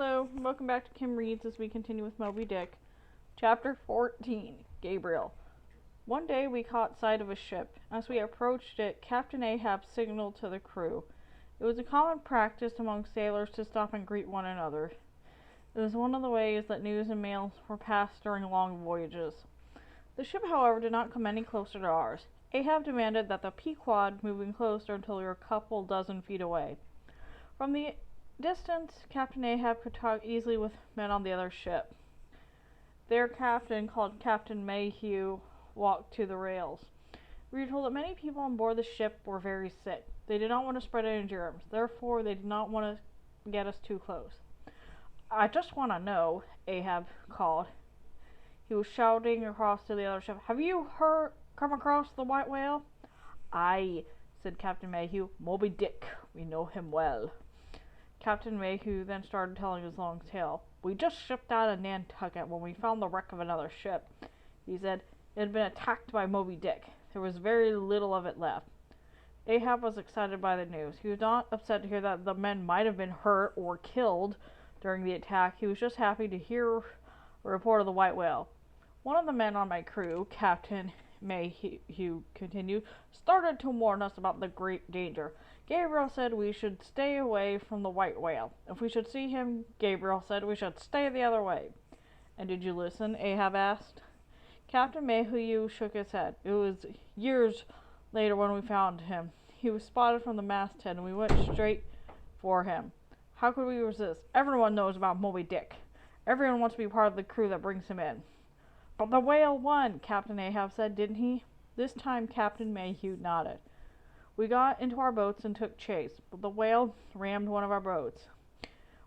Hello, welcome back to Kim Reads as we continue with Moby Dick. Chapter 14, Gabriel. One day we caught sight of a ship. As we approached it, Captain Ahab signaled to the crew. It was a common practice among sailors to stop and greet one another. It was one of the ways that news and mail were passed during long voyages. The ship, however, did not come any closer to ours. Ahab demanded that the Pequod move closer until we were a couple dozen feet away. From the distance, Captain Ahab could talk easily with men on the other ship. Their captain, called Captain Mayhew, walked to the rails. We were told that many people on board the ship were very sick. They did not want to spread any germs. Therefore, they did not want to get us too close. "I just want to know," Ahab called. He was shouting across to the other ship. "Have you come across the white whale?" "Aye," said Captain Mayhew. "Moby Dick. We know him well." Captain Mayhew then started telling his long tale. "We just shipped out of Nantucket when we found the wreck of another ship," he said. "It had been attacked by Moby Dick. There was very little of it left." Ahab was excited by the news. He was not upset to hear that the men might have been hurt or killed during the attack. He was just happy to hear a report of the white whale. "One of the men on my crew," Captain Mayhew continued, "started to warn us about the great danger. Gabriel said we should stay away from the white whale. If we should see him, Gabriel said we should stay the other way." "And did you listen?" Ahab asked. Captain Mayhew shook his head. "It was years later when we found him. He was spotted from the masthead, and we went straight for him. How could we resist? Everyone knows about Moby Dick. Everyone wants to be part of the crew that brings him in." "But the whale won," Captain Ahab said, "didn't he?" This time Captain Mayhew nodded. "We got into our boats and took chase, but the whale rammed one of our boats.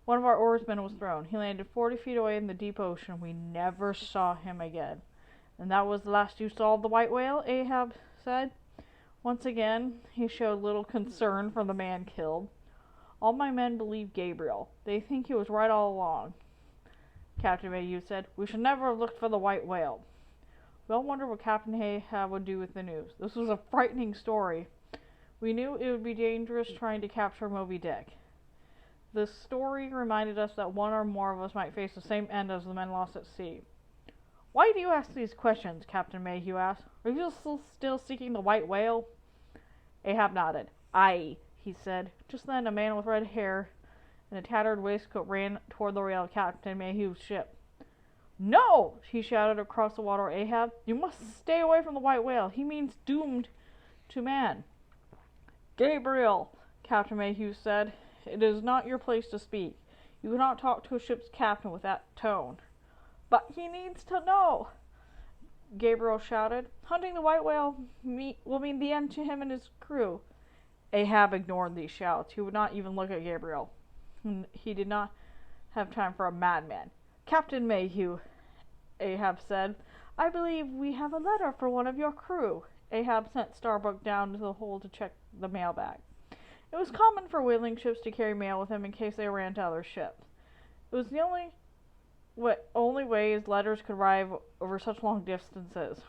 One of our oarsmen was thrown. He landed 40 feet away in the deep ocean. We never saw him again." "And that was the last you saw of the white whale?" Ahab said. Once again, he showed little concern for the man killed. "All my men believe Gabriel. They think he was right all along," Captain Mayhew said. "We should never have looked for the white whale." We all wondered what Captain Ahab would do with the news. This was a frightening story. We knew it would be dangerous trying to capture Moby Dick. The story reminded us that one or more of us might face the same end as the men lost at sea. "Why do you ask these questions?" Captain Mayhew asked. "Are you still seeking the white whale?" Ahab nodded. "Aye," he said. Just then a man with red hair and a tattered waistcoat ran toward the rail of Captain Mayhew's ship. "No!" he shouted across the water at Ahab. "You must stay away from the white whale. He means doomed to man." "Gabriel," Captain Mayhew said, "it is not your place to speak. You cannot talk to a ship's captain with that tone." "But he needs to know," Gabriel shouted. "Hunting the white whale will mean the end to him and his crew." Ahab ignored these shouts. He would not even look at Gabriel. He did not have time for a madman. "Captain Mayhew," Ahab said, "I believe we have a letter for one of your crew." Ahab sent Starbuck down to the hold to check the mail bag. It was common for whaling ships to carry mail with them in case they ran to other ships. It was the only way letters could arrive over such long distances.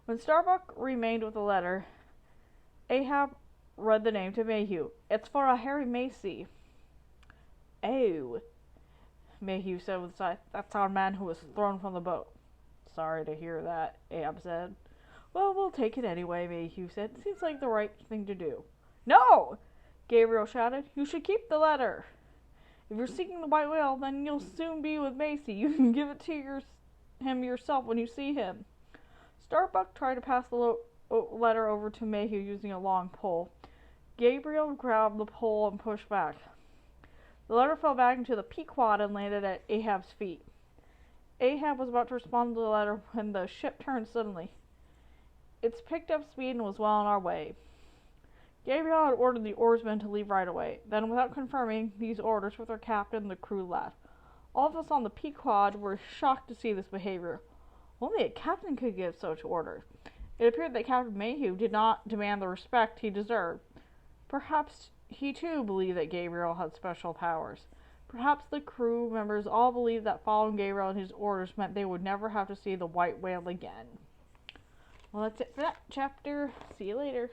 When Starbuck remained with the letter, Ahab read the name to Mayhew. "It's for a Harry Macy." "Oh," Mayhew said with a sigh. "That's our man who was thrown from the boat." "Sorry to hear that," Ahab said. "Well, we'll take it anyway," Mayhew said. "Seems like the right thing to do." "No!" Gabriel shouted. "You should keep the letter. If you're seeking the white whale, then you'll soon be with Macy. You can give it to him yourself when you see him." Starbuck tried to pass the letter over to Mayhew using a long pole. Gabriel grabbed the pole and pushed back. The letter fell back into the Pequod and landed at Ahab's feet. Ahab was about to respond to the letter when the ship turned suddenly. It's picked up speed and was well on our way. Gabriel had ordered the oarsmen to leave right away. Then, without confirming these orders with their captain, the crew left. All of us on the Pequod were shocked to see this behavior. Only a captain could give such orders. It appeared that Captain Mayhew did not demand the respect he deserved. Perhaps he too believed that Gabriel had special powers. Perhaps the crew members all believed that following Gabriel and his orders meant they would never have to see the white whale again. Well, that's it for that chapter. See you later.